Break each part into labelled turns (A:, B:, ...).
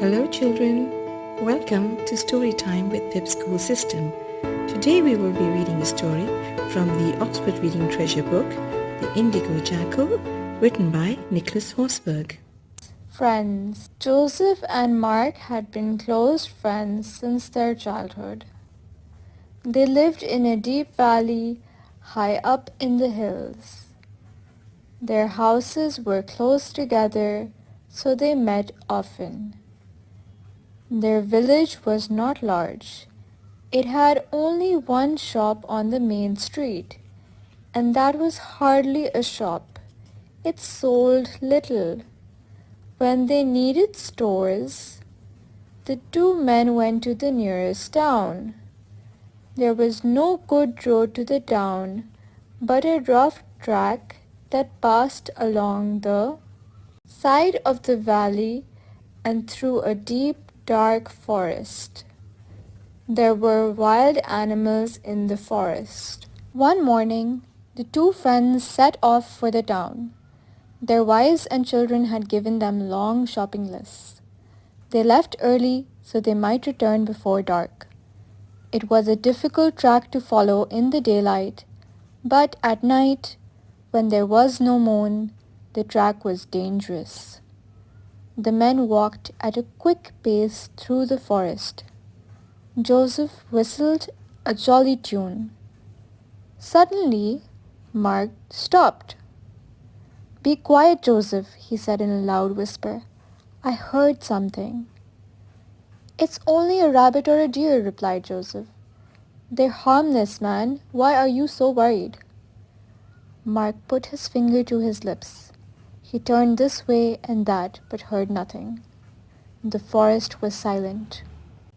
A: Hello children, welcome to Story Time with Pip School System. Today we will be reading a story from the Oxford Reading Treasure book, The Indigo Jackal, written by Nicholas Horsberg.
B: Friends. Joseph and Mark had been close friends since their childhood. They lived in a deep valley high up in the hills. Their houses were close together, so they met often. Their village was not large. It had only one shop on the main street, and that was hardly a shop. It sold little. When they needed stores, the two men went to the nearest town. There was no good road to the town, but a rough track that passed along the side of the valley and through a deep, dark forest. There were wild animals in the forest. One morning, the two friends set off for the town. Their wives and children had given them long shopping lists. They left early so they might return before dark. It was a difficult track to follow in the daylight, but at night, when there was no moon, the track was dangerous. The men walked at a quick pace through the forest. Joseph whistled a jolly tune. Suddenly, Mark stopped. "Be quiet, Joseph," he said in a loud whisper. "I heard something." "It's only a rabbit or a deer," replied Joseph. "They're harmless, man. Why are you so worried?" Mark put his finger to his lips. He turned this way and that, but heard nothing. The forest was silent.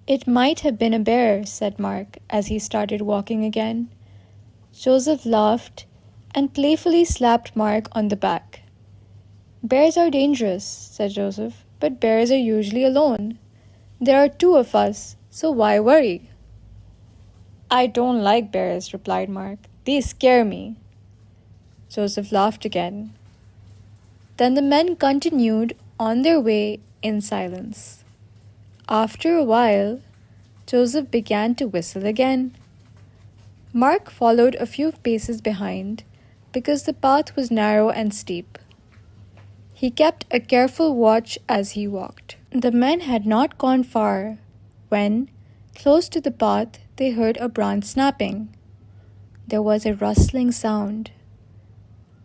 B: "It might have been a bear," said Mark, as he started walking again. Joseph laughed and playfully slapped Mark on the back. "Bears are dangerous," said Joseph, "but bears are usually alone. There are two of us, so why worry?" "I don't like bears," replied Mark. "They scare me." Joseph laughed again. Then the men continued on their way in silence. After a while, Joseph began to whistle again. Mark followed a few paces behind because the path was narrow and steep. He kept a careful watch as he walked. The men had not gone far when, close to the path, they heard a branch snapping. There was a rustling sound.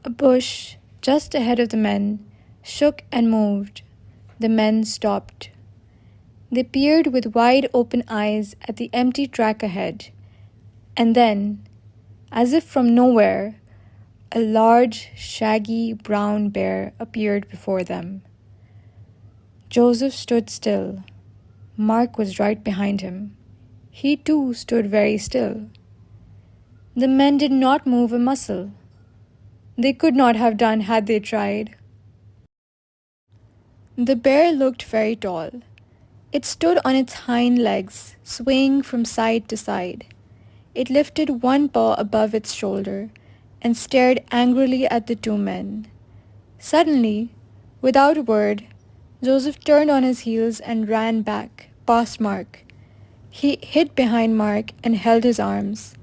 B: A bush, just ahead of the men, shook and moved. The men stopped. They peered with wide open eyes at the empty track ahead, and then, as if from nowhere, a large, shaggy brown bear appeared before them. Joseph stood still. Mark was right behind him. He too stood very still. The men did not move a muscle. They could not have done had they tried. The bear looked very tall. It stood on its hind legs, swaying from side to side. It lifted one paw above its shoulder and stared angrily at the two men. Suddenly, without a word, Joseph turned on his heels and ran back, past Mark. He hid behind Mark and held his arms.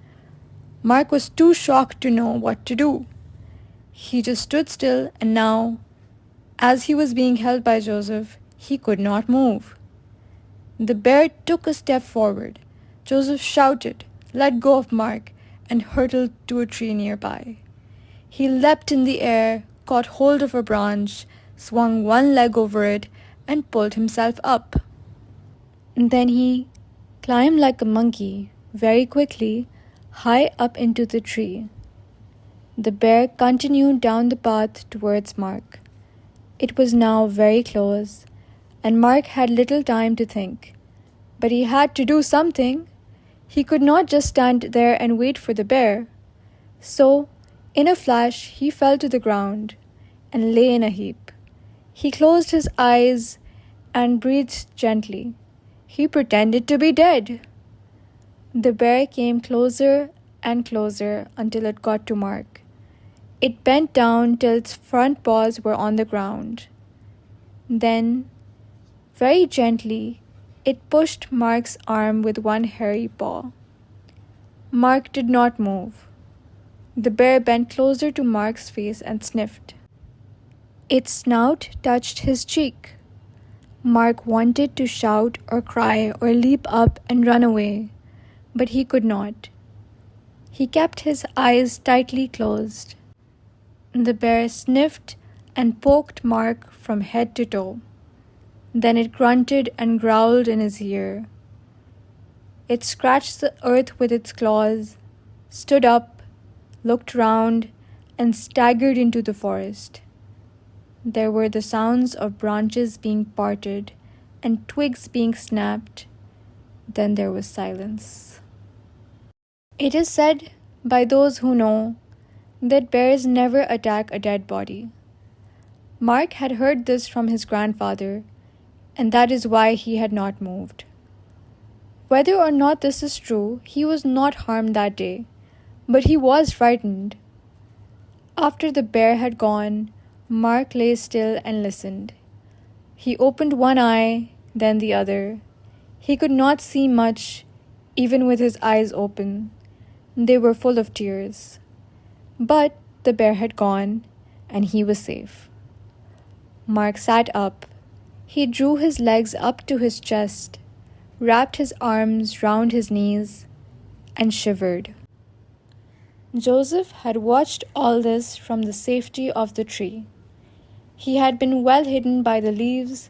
B: Mark was too shocked to know what to do. He just stood still, and now, as he was being held by Joseph, he could not move. The bear took a step forward. Joseph shouted, let go of Mark, and hurtled to a tree nearby. He leapt in the air, caught hold of a branch, swung one leg over it, and pulled himself up. And then he climbed like a monkey, very quickly, high up into the tree. The bear continued down the path towards Mark. It was now very close, and Mark had little time to think. But he had to do something. He could not just stand there and wait for the bear. So, in a flash, he fell to the ground and lay in a heap. He closed his eyes and breathed gently. He pretended to be dead. The bear came closer and closer until it got to Mark. It bent down till its front paws were on the ground. Then, Very gently, it pushed Mark's arm with one hairy paw. Mark did not move. The bear bent closer to Mark's face and sniffed. Its snout touched his cheek. Mark wanted to shout or cry or leap up and run away, but he could not. He kept his eyes tightly closed. The bear sniffed and poked Mark from head to toe. Then it grunted and growled in his ear. It scratched the earth with its claws, stood up, looked round, and staggered into the forest. There were the sounds of branches being parted and twigs being snapped. Then there was silence. It is said by those who know that bears never attack a dead body. Mark had heard this from his grandfather, and that is why he had not moved. Whether or not this is true, he was not harmed that day, but he was frightened. After the bear had gone, Mark lay still and listened. He opened one eye, then the other. He could not see much, even with his eyes open. They were full of tears. But the bear had gone, and he was safe. Mark sat up. He drew his legs up to his chest, wrapped his arms round his knees, and shivered. Joseph had watched all this from the safety of the tree. He had been well hidden by the leaves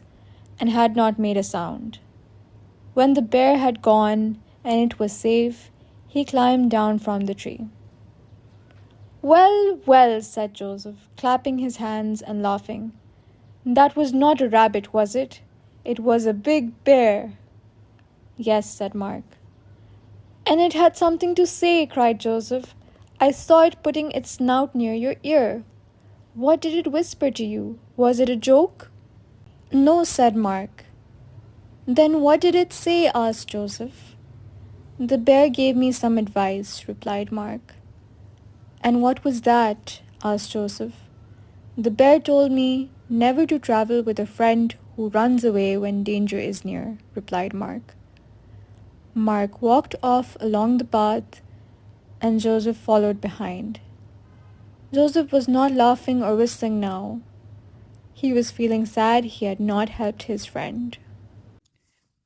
B: and had not made a sound. When the bear had gone and it was safe, he climbed down from the tree. "Well, well," said Joseph, clapping his hands and laughing. "That was not a rabbit, was it? It was a big bear." "Yes," said Mark. "And it had something to say," cried Joseph. "I saw it putting its snout near your ear. What did it whisper to you? Was it a joke?" "No," said Mark. "Then what did it say?" asked Joseph. "The bear gave me some advice," replied Mark. "And what was that?" asked Joseph. "The bear told me never to travel with a friend who runs away when danger is near," replied Mark. Mark walked off along the path, and Joseph followed behind. Joseph was not laughing or whistling now. He was feeling sad he had not helped his friend.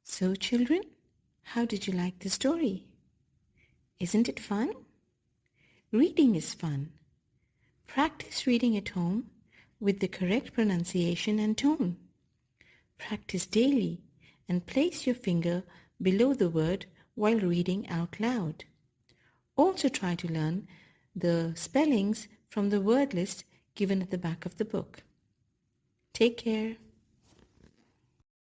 A: So, children, how did you like the story? Isn't it fun? Reading is fun. Practice reading at home with the correct pronunciation and tone. Practice daily and place your finger below the word while reading out loud. Also try to learn the spellings from the word list given at the back of the book. Take care.